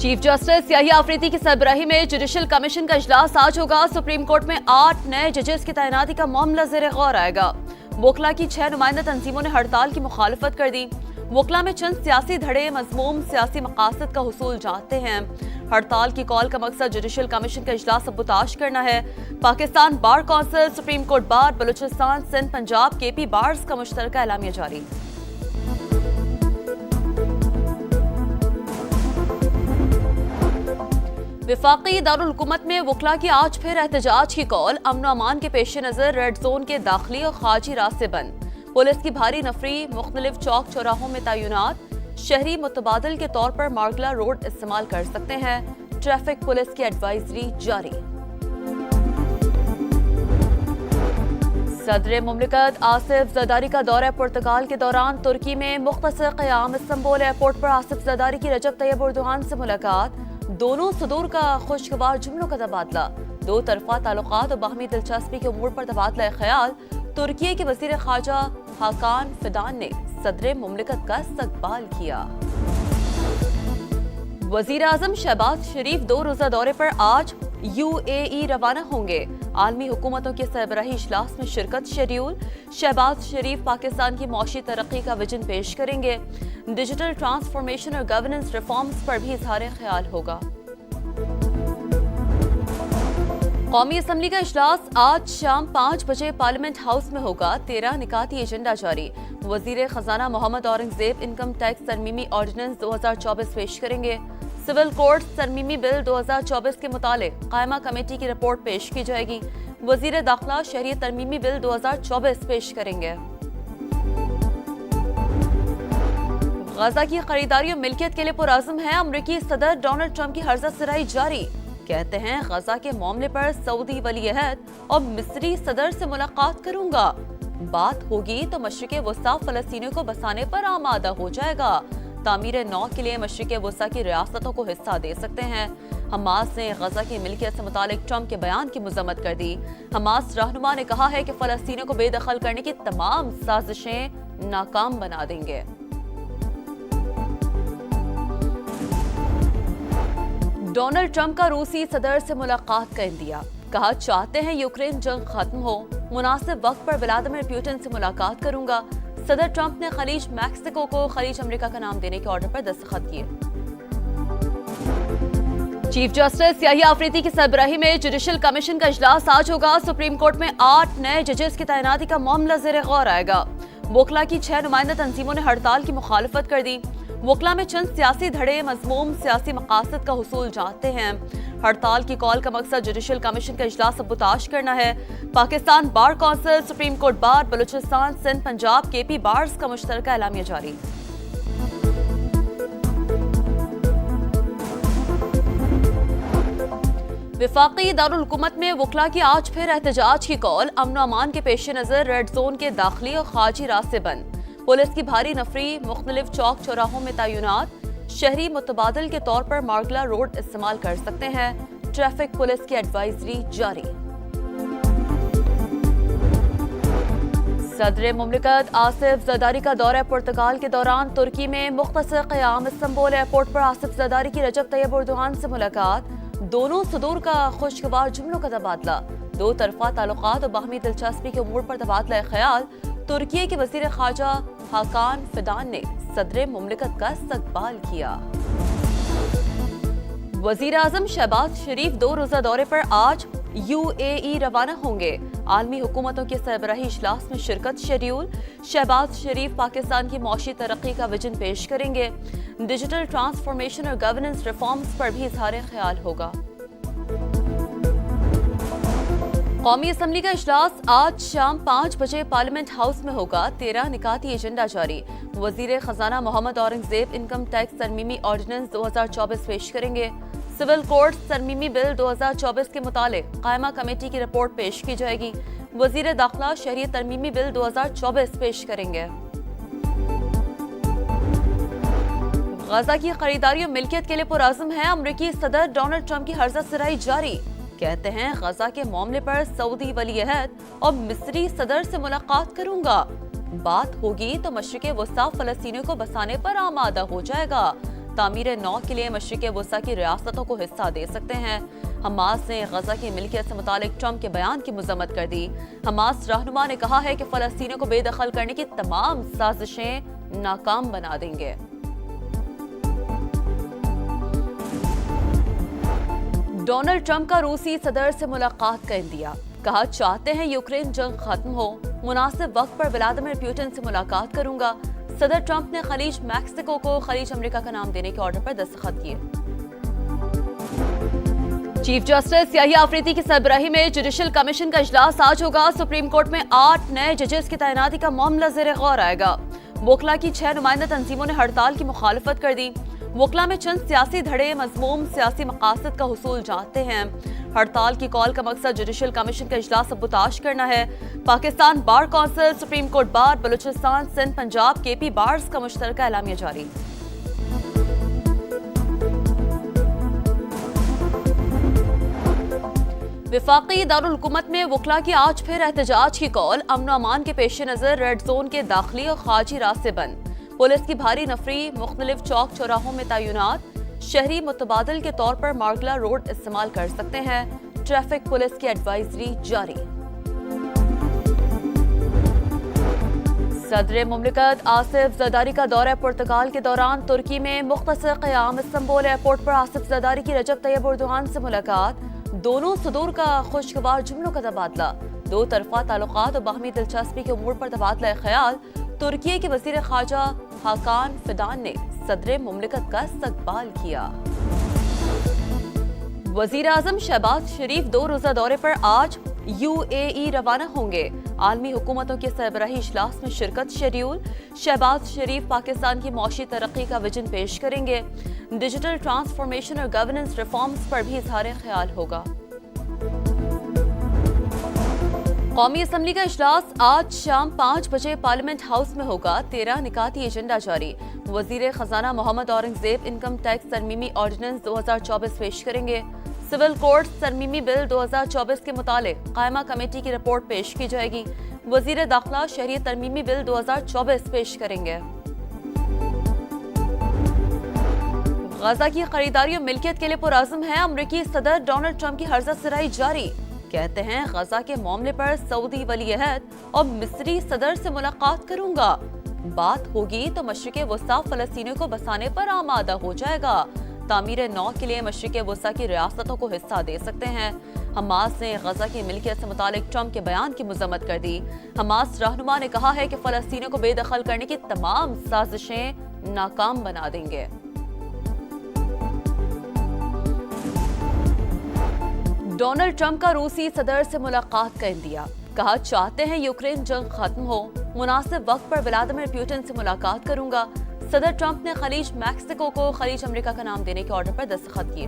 Chief justice Yahya Afridi की सरबराही में judicial commission का इजलास आज होगा। सुप्रीम कोर्ट में 8 नए जजेस की तैनाती का मामला ज़ेर गौर आएगा। वोकला की 6 नुमाइंदा तंजीमों ने हड़ताल की मुखालफत कर दी। वोकला में चंद सियासी धड़े मज़मूम सियासी मकासद का हुसूल चाहते हैं। हड़ताल की कॉल का मकसद जुडिशल कमीशन का इजलास सबूताश करना है। Pakistan bar council, supreme court bar, Balochistan, Sindh, Punjab, KP bars का मुश्तरका एलामिया जारी। वफाकी दारुल हुकूमत में वकला की आज फिर एहतजाज की कॉल। अमन अमान के पेश नज़र रेड जोन के दाखिली और खारजी रास्ते बंद। पुलिस की भारी नफरी, मुख्तलिफ चौक चौराहों में तैनात। शहरी मुतबादिल के तौर पर मार्गला रोड इस्तेमाल कर सकते हैं। ट्रैफिक पुलिस की एडवाइजरी जारी। सदर मुमलिकत आसिफ जरदारी का दौरा पुर्तगाल के दौरान तुर्की में मुख्तसर क़याम। इस्तांबुल एयरपोर्ट पर आसिफ जरदारी की रजब तैयब एर्दोगान से मुलाकात। दोनों सदूर का खुशगवार जुमलों का तबादला। दो तरफा ताल्लुकात और बाहमी दिलचस्पी के उमूर पर तबादला ख्याल। तुर्की के वज़ीर ख़ारजा हाकान फिदान ने सदर मुमलिकत का इस्तकबाल किया। वज़ीर आज़म शहबाज शरीफ 2 रोज़ा दौरे पर आज UAE रवाना होंगे। आलमी हुकूमतों के सरबराही इजलास में शिरकत शेड्यूल। शहबाज शरीफ पाकिस्तान की मौशी तरक्की का विजन पेश करेंगे। डिजिटल ट्रांसफॉर्मेशन और गवर्नेंस रिफॉर्म्स पर भी इजहार ख्याल होगा। कौमी असम्बली का इजलास आज शाम 5 बजे पार्लियामेंट हाउस में होगा। 13 निकाती एजेंडा जारी। वजीर खजाना मोहम्मद औरंगजेब इनकम टैक्स तरमीमी ऑर्डिनेंस 2024 पेश करेंगे। सिविल कोड तरमीमी बिल 2024 के मुतालिक कायमा कमेटी की रिपोर्ट पेश की जाएगी। वजीर दाखिला शहरियत तरमीमी बिल 2024 पेश करेंगे। गजा की खरीदारी और मिल्कियत के लिए पुरअज़्म है। अमरीकी सदर डोनाल्ड ट्रंप की हर्जा सराई जारी। कहते हैं गजा के मामले पर सऊदी वली अहद और मिस्री सदर से मुलाकात करूंगा। बात होगी तो मशरिक़ वस्ता फ़लस्तीनियों को बसाने पर आमादा हो जाएगा। तामीर नौ के लिए मशरिक़ वस्ता की रियासतों को हिस्सा दे सकते हैं। हमास ने गजा की मिल्कियत से मुतालिक ट्रंप के बयान की मज़म्मत कर दी। हमास रहनुमा ने कहा है कि फ़लस्तीनियों को बेदखल करने की तमाम साजिशें नाकाम बना देंगे। डोनाल्ड ट्रंप का रूसी सदर से मुलाकात का इंदिया। कहा चाहते हैं यूक्रेन जंग खत्म हो। मुनासिब वक्त पर व्लादिमीर पुतिन से मुलाकात करूंगा। सदर ट्रंप ने खलीज मैक्सिको को खलीज अमेरिका का नाम देने के ऑर्डर पर दस्तखत किए। चीफ जस्टिस याहिया अफरीदी की सरबराही में जुडिशल कमीशन का इजलास आज होगा। सुप्रीम कोर्ट में 8 नए जजेस की तैनाती का मामला ज़ेर गौर आएगा। वोकला की 6 नुमाइंदा तंजीमों ने हड़ताल की मुखालफत कर दी। वोकला में चंद सियासी धड़े मज़मूम सियासी मकासद का हुसूल चाहते हैं। हड़ताल की कॉल का मकसद जुडिशल कमीशन का इजलास सबूताश करना है। Pakistan bar council, supreme court bar, Balochistan, Sindh, Punjab, KP bars का मुश्तरका एलामिया जारी। वफाकी दारुल हुकूमत में वकला की आज फिर एहतजाज की कॉल। अमन अमान के पेश नज़र रेड जोन के दाखिली और खारजी रास्ते बंद। पुलिस की भारी नफरी, मुख्तलिफ चौक चौराहों में तैनात। शहरी मुतबादिल के तौर पर मार्गला रोड इस्तेमाल कर सकते हैं। ट्रैफिक पुलिस की एडवाइजरी जारी। सदर मुमलिकत आसिफ जरदारी का दौरा पुर्तगाल के दौरान तुर्की में मुख्तसर क़याम। इस्तांबुल एयरपोर्ट पर आसिफ जरदारी की रजब तैयब एर्दोगान से मुलाकात। दोनों सदूर का खुशगवार जुमलों का तबादला। दो तरफा ताल्लुकात और बाहमी दिलचस्पी के उमूर पर तबादला ख्याल। तुर्की के वज़ीर ख़ारजा हाकान फिदान ने सदर मुमलिकत का इस्तकबाल किया। वज़ीर आज़म शहबाज शरीफ 2 रोज़ा दौरे पर आज UAE रवाना होंगे। आलमी हुकूमतों के सरबराही इजलास में शिरकत शेड्यूल। शहबाज शरीफ पाकिस्तान की मौशी तरक्की का विजन पेश करेंगे। डिजिटल ट्रांसफॉर्मेशन और गवर्नेंस रिफॉर्म्स पर भी इजहार ख्याल होगा। कौमी असम्बली का इजलास आज शाम 5 बजे पार्लियामेंट हाउस में होगा। 13 निकाती एजेंडा जारी। वजीर खजाना मोहम्मद औरंगजेब इनकम टैक्स तरमीमी ऑर्डिनेंस 2024 पेश करेंगे। सिविल कोड तरमीमी बिल 2024 के मुतालिक कायमा कमेटी की रिपोर्ट पेश की जाएगी। वजीर दाखिला शहरियत तरमीमी बिल 2024 पेश करेंगे। गजा की खरीदारी और मिल्कियत के लिए पुरअज़्म है। अमरीकी सदर डोनाल्ड ट्रंप की हर्जा सराई जारी। कहते हैं गजा के मामले पर सऊदी वली अहद और मिस्री सदर से मुलाकात करूंगा। बात होगी तो मशरिक़ वस्ता फ़लस्तीनियों को बसाने पर आमादा हो जाएगा। تعمیر نو کے لیے مشرق وسطی کی ریاستوں کو حصہ دے سکتے ہیں۔ حماس نے غزہ کی ملکیت سے متعلق ٹرمپ کے بیان کی مذمت کر دی۔ حماس رہنما نے کہا ہے کہ فلسطینیوں کو بے دخل کرنے کی تمام سازشیں ناکام بنا دیں گے۔ ڈونلڈ ٹرمپ کا روسی صدر سے ملاقات کا اندیا، کہا چاہتے ہیں یوکرین جنگ ختم ہو، مناسب وقت پر ولادیمیر پوٹن سے ملاقات کروں گا۔ صدر ٹرمپ نے خلیج میکسیکو کو خلیج امریکہ کا نام دینے کے آرڈر پر دستخط کیے۔ چیف جسٹس یحییٰ آفریدی کی سربراہی میں جوڈیشل کمیشن کا اجلاس آج ہوگا۔ سپریم کورٹ میں 8 نئے ججز کی تعیناتی کا معاملہ زیر غور آئے گا۔ وکلا کی 6 نمائندہ تنظیموں نے ہڑتال کی مخالفت کر دی۔ وکلا میں چند سیاسی دھڑے مذموم سیاسی مقاصد کا حصول چاہتے ہیں۔ ہڑتال کی کال کا مقصد جوڈیشل کمیشن کا اجلاس سبوتاژ کرنا ہے۔ Pakistan bar council, supreme court bar, Balochistan, Sindh, Punjab, کے پی بارز کا مشترکہ اعلامیہ جاری۔ وفاقی دارالحکومت میں وکلا کی آج پھر احتجاج کی کال۔ امن و امان کے پیش نظر ریڈ زون کے داخلی اور خارجی راستے بند۔ پولیس کی بھاری نفری، مختلف چوک چوراہوں میں تعینات۔ شہری متبادل کے طور پر مارگلا روڈ استعمال کر سکتے ہیں۔ ٹریفک پولیس کی ایڈوائزری جاری۔ صدر مملکت آصف زرداری کا دورہ پرتگال کے دوران ترکی میں مختصر قیام۔ استنبول ایئرپورٹ پر آصف زرداری کی رجب طیب اردوغان سے ملاقات۔ دونوں صدور کا خوشگوار جملوں کا تبادلہ۔ دو طرفہ تعلقات اور باہمی دلچسپی کے امور پر تبادلہ خیال۔ ترکی کے وزیر خارجہ حاکان فیدان نے صدر مملکت کا استقبال کیا۔ وزیر اعظم شہباز شریف 2 روزہ دورے پر آج UAE روانہ ہوں گے۔ عالمی حکومتوں کے سربراہی اجلاس میں شرکت شیڈیول۔ شہباز شریف پاکستان کی معاشی ترقی کا ویژن پیش کریں گے۔ ڈیجیٹل ٹرانسفارمیشن اور گورننس ریفارمز پر بھی اظہار خیال ہوگا۔ قومی اسمبلی کا اجلاس آج شام 5 بجے پارلیمنٹ ہاؤس میں ہوگا۔ 13 نکاتی ایجنڈا جاری۔ وزیر خزانہ Muhammad Aurangzeb income tax ترمیمی ordinance 2024 پیش کریں گے۔ سول کوڈ ترمیمی بل 2024 کے متعلق قائمہ کمیٹی کی رپورٹ پیش کی جائے گی۔ وزیر داخلہ شہریت ترمیمی بل 2024 پیش کریں گے۔ غزہ کی خریداری اور ملکیت کے لیے پرعزم ہے امریکی صدر ڈونلڈ ٹرمپ کی ہرزہ سرائی جاری۔ کہتے ہیں غزہ کے معاملے پر سعودی ولی عہد اور مصری صدر سے ملاقات کروں گا۔ بات ہوگی تو مشرق وسطی فلسطینیوں کو بسانے پر آمادہ ہو جائے گا۔ تعمیر نو کے لیے مشرق وسطی کی ریاستوں کو حصہ دے سکتے ہیں۔ حماس نے غزہ کی ملکیت سے متعلق ٹرمپ کے بیان کی مذمت کر دی۔ حماس رہنما نے کہا ہے کہ فلسطینیوں کو بے دخل کرنے کی تمام سازشیں ناکام بنا دیں گے۔ ڈونلڈ ٹرمپ کا روسی صدر سے ملاقات کا اندیا، کہا چاہتے ہیں یوکرین جنگ ختم ہو، مناسب وقت پر ولادیمیر پوٹن سے ملاقات کروں گا۔ صدر ٹرمپ نے خلیج میکسیکو کو خلیج امریکہ کا نام دینے کے آرڈر پر دستخط کیے۔